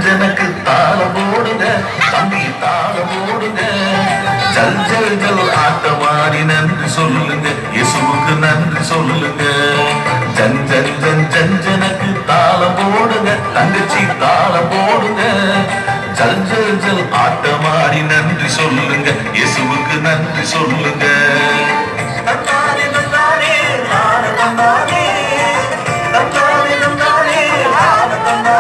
ஜனக்கு தாளம் போடுங்க, தம்பி தாளம் போடுங்க. ஜல் ஜல் ஜல் ஆட்டமாடி நன்றி சொல்லுங்க, இயேசுவுக்கு நன்றி சொல்லுங்க. ஜன் ஜன் ஜன் ஜன் ஜனக்கு தாளம் போடுங்க, தங்கச்சி தாளம் போடுங்க. ஜல் ஜல் ஜல் ஆட்டமாடி நன்றி சொல்லுங்க, இயேசுவுக்கு நன்றி சொல்லுங்க.